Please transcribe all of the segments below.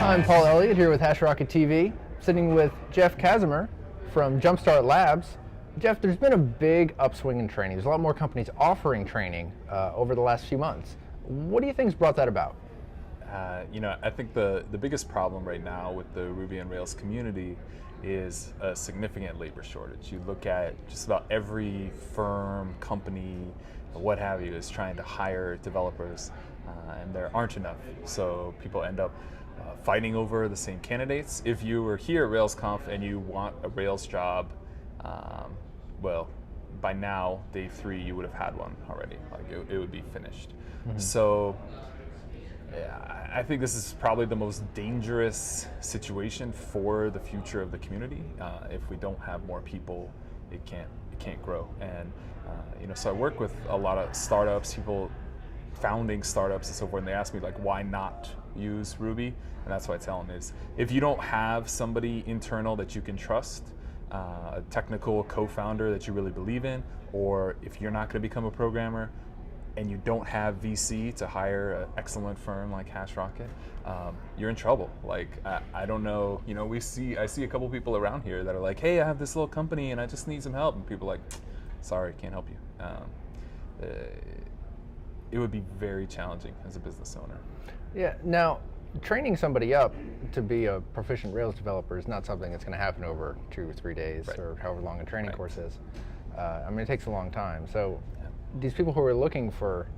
I'm Paul Elliott here with Hashrocket TV, sitting with Jeff Casimir from Jumpstart Labs. Jeff, there's been a big upswing in training. There's a lot more companies offering training over the last few months. What do you think's brought that about? I think the biggest problem right now with the Ruby on Rails community is a significant labor shortage. You look at just about every firm, company, what have you, is trying to hire developers, and there aren't enough. So people end up fighting over the same candidates. If you were here at RailsConf and you want a Rails job, well, by now, day 3, you would have had one already. Like it would be finished. Mm-hmm. So I think this is probably the most dangerous situation for the future of the community. If we don't have more people, it can't grow. And so I work with a lot of startups, people founding startups and so forth, and they ask me, like, why not use Ruby? And that's what I tell them is, if you don't have somebody internal that you can trust, a technical co-founder that you really believe in, or if you're not going to become a programmer and you don't have VC to hire an excellent firm like Hashrocket, you're in trouble. Like, I don't know, I see a couple people around here that are like, hey, I have this little company and I just need some help. And people are like, sorry, can't help you. It would be very challenging as a business owner. Yeah, now, training somebody up to be a proficient Rails developer is not something that's going to happen over 2 or 3 days, right, or however long a training course is. It takes a long time. So these people who are looking for,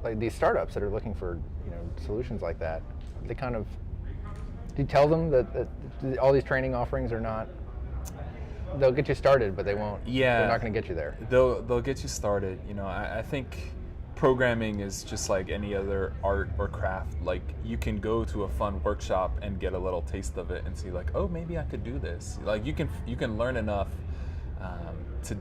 like these startups that are looking for solutions like that, they kind of, do you tell them that all these training offerings are not, they'll get you started, but they won't, they're not going to get you there. They'll get you started. I think programming is just like any other art or craft. Like, you can go to a fun workshop and get a little taste of it and see, like, oh, maybe I could do this. Like, you can learn enough to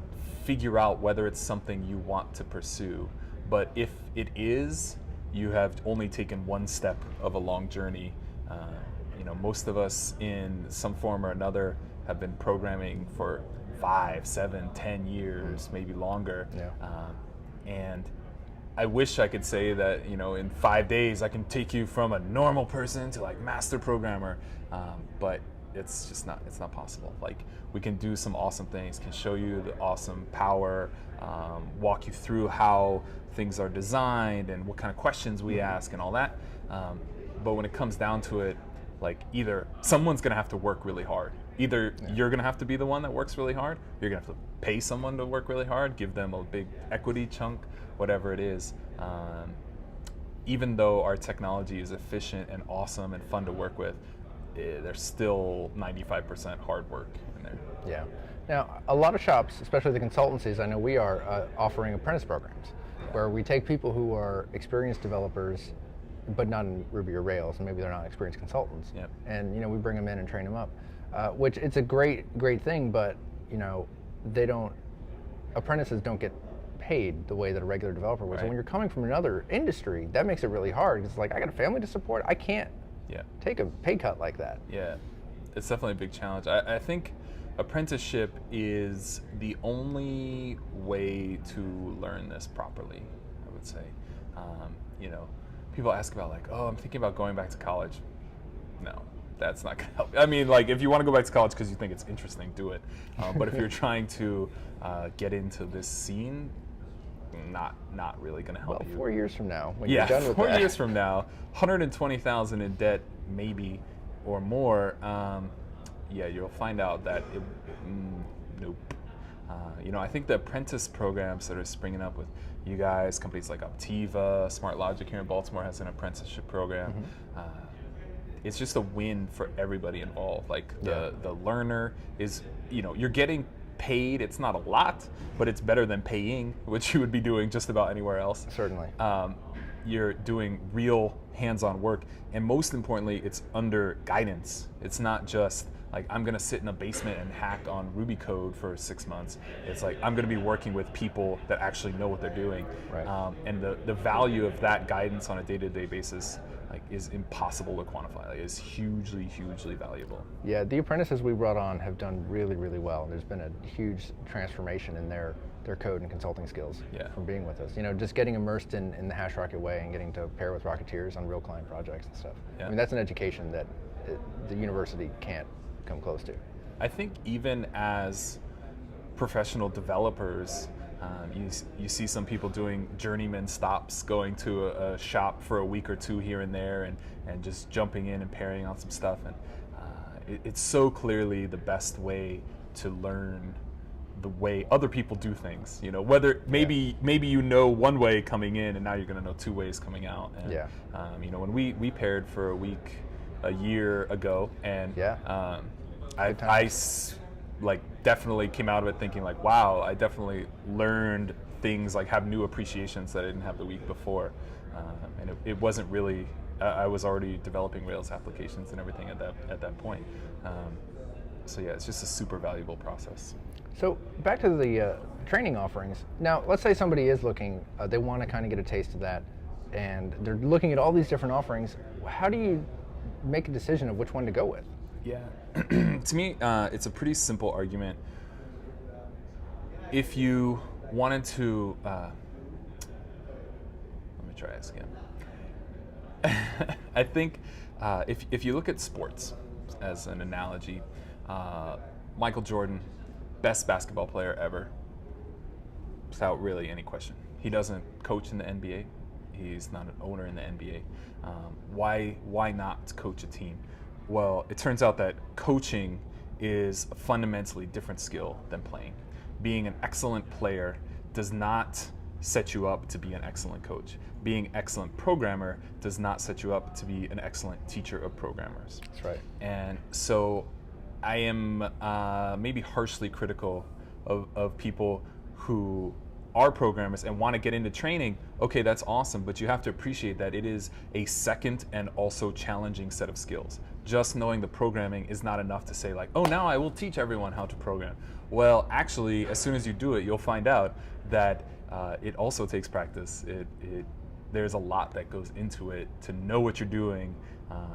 figure out whether it's something you want to pursue. But if it is, you have only taken one step of a long journey. Most of us in some form or another have been programming for 5, 7, 10 years, maybe longer. Yeah. And I wish I could say that, in 5 days I can take you from a normal person to like master programmer, but it's just not. It's not possible. Like, we can do some awesome things, can show you the awesome power, walk you through how things are designed and what kind of questions we ask and all that. But when it comes down to it, like, either someone's going to have to work really hard. Either you're going to have to be the one that works really hard, you're going to have to pay someone to work really hard, give them a big equity chunk, whatever it is. Even though our technology is efficient and awesome and fun to work with, there's still 95% hard work in there. Yeah. Now, a lot of shops, especially the consultancies, I know we are offering apprentice programs, where we take people who are experienced developers, but not in Ruby or Rails, and maybe they're not experienced consultants. Yep. And we bring them in and train them up, which it's a great thing, but apprentices don't get paid the way that a regular developer would. Right. So when you're coming from another industry, that makes it really hard. It's like, I got a family to support. I can't take a pay cut like that. Yeah, it's definitely a big challenge. I think apprenticeship is the only way to learn this properly, I would say. People ask about, like, oh, I'm thinking about going back to college. No, that's not going to help. I mean, like, if you want to go back to college because you think it's interesting, do it. But if you're trying to get into this scene, not really going to help you. 4 years from now, when you're done with that. 4 years from now, 120,000 in debt, maybe, or more. You'll find out that nope. I think the apprentice programs that are springing up with you guys, companies like Optiva, Smart Logic here in Baltimore has an apprenticeship program. Mm-hmm. It's just a win for everybody involved. Like, the learner is, you're getting paid. It's not a lot, but it's better than paying, which you would be doing just about anywhere else. Certainly. You're doing real hands-on work, and most importantly, it's under guidance. It's not just like, I'm going to sit in a basement and hack on Ruby code for 6 months. It's like, I'm going to be working with people that actually know what they're doing. Right. And the value of that guidance on a day-to-day basis, like, is impossible to quantify. Like, it's hugely, hugely valuable. Yeah, the apprentices we brought on have done really, really well. There's been a huge transformation in their code and consulting skills from being with us. Just getting immersed in the Hashrocket way and getting to pair with Rocketeers on real client projects and stuff. Yeah. I mean, that's an education that the university can't come close to. I think even as professional developers, you see some people doing journeyman stops, going to a shop for a week or two here and there, and just jumping in and pairing on some stuff. And it's so clearly the best way to learn the way other people do things. You know, whether maybe you know one way coming in, and now you're going to know two ways coming out. And, you know, when we paired for a week a year ago, and I like definitely came out of it thinking like, wow, I definitely learned things, like have new appreciations that I didn't have the week before, and it wasn't really. I was already developing Rails applications and everything at that point. So yeah, it's just a super valuable process. So back to the training offerings. Now, let's say somebody is looking, they want to kind of get a taste of that, and they're looking at all these different offerings. How do you make a decision of which one to go with? Yeah, to me, it's a pretty simple argument. If you wanted to, let me try this again. I think if you look at sports as an analogy, Michael Jordan, best basketball player ever, without really any question. He doesn't coach in the NBA. He's not an owner in the NBA. Why not coach a team? Well, it turns out that coaching is a fundamentally different skill than playing. Being an excellent player does not set you up to be an excellent coach. Being an excellent programmer does not set you up to be an excellent teacher of programmers. That's right. And so I am maybe harshly critical of people who are programmers and want to get into training. Okay, that's awesome, but you have to appreciate that it is a second and also challenging set of skills. Just knowing the programming is not enough to say like, oh, now I will teach everyone how to program. Well, actually, as soon as you do it, you'll find out that it also takes practice. There's a lot that goes into it to know what you're doing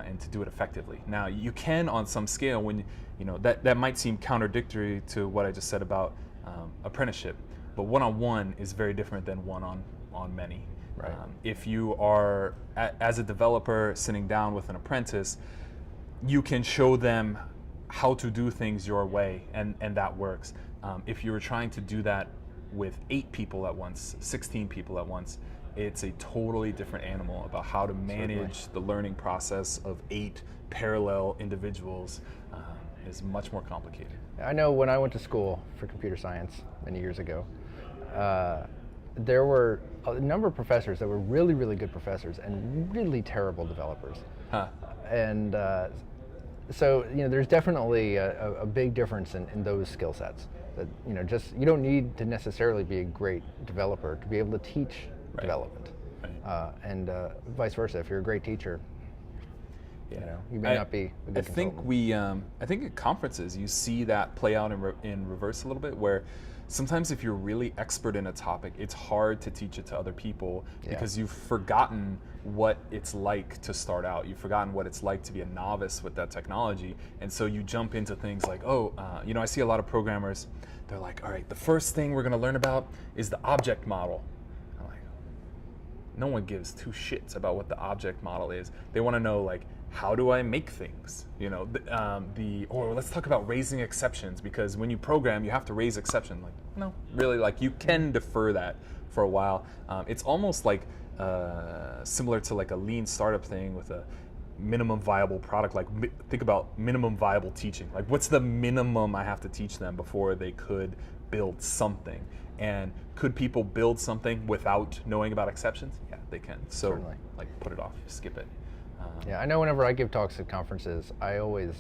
and to do it effectively. Now, you can, on some scale, when you know that might seem contradictory to what I just said about apprenticeship, but one-on-one is very different than one-on many. Right. If you are, as a developer, sitting down with an apprentice, you can show them how to do things your way, and that works. If you were trying to do that with 8 people at once, 16 people at once, it's a totally different animal about how to manage the learning process of 8 parallel individuals. Is much more complicated. I know when I went to school for computer science many years ago, there were a number of professors that were really, really good professors and really terrible developers. And so, you know, there's definitely a big difference in those skill sets. That, you know, just you don't need to necessarily be a great developer to be able to teach development, and vice versa. If you're a great teacher, you know, you may not be a good consultant. I think at conferences you see that play out in reverse a little bit, where sometimes if you're really expert in a topic, it's hard to teach it to other people because you've forgotten what it's like to start out. You've forgotten what it's like to be a novice with that technology, and so you jump into things like, you know, I see a lot of programmers. They're like, all right, the first thing we're going to learn about is the object model. I'm like, no one gives 2 shits about what the object model is. They want to know, like, how do I make things? You know, or let's talk about raising exceptions, because when you program, you have to raise exception. Like, no, really, like you can defer that for a while. It's almost like similar to like a lean startup thing with a minimum viable product. Like think about minimum viable teaching. Like what's the minimum I have to teach them before they could build something? And could people build something without knowing about exceptions? Yeah, they can. So Certainly. Like put it off, skip it. Yeah, I know whenever I give talks at conferences, I always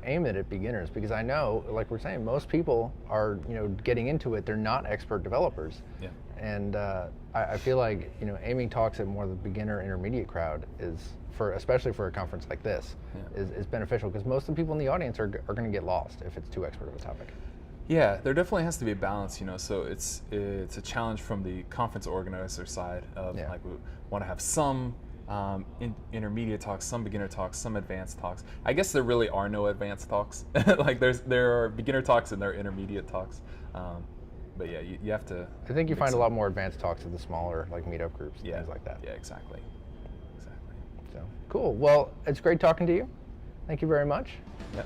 aim it at beginners, because I know, like we're saying, most people are, you know, getting into it. They're not expert developers. Yeah. And I feel like, you know, aiming talks at more of the beginner intermediate crowd is, especially for a conference like this, is beneficial, because most of the people in the audience are going to get lost if it's too expert of a topic. Yeah, there definitely has to be a balance, you know. So it's a challenge from the conference organizer side of like we want to have some intermediate talks, some beginner talks, some advanced talks. I guess there really are no advanced talks. Like there are beginner talks and there are intermediate talks. But yeah, you have to. I think you find a lot more advanced talks at the smaller like meetup groups, things like that. Yeah, exactly. So cool. Well, it's great talking to you. Thank you very much. Yeah.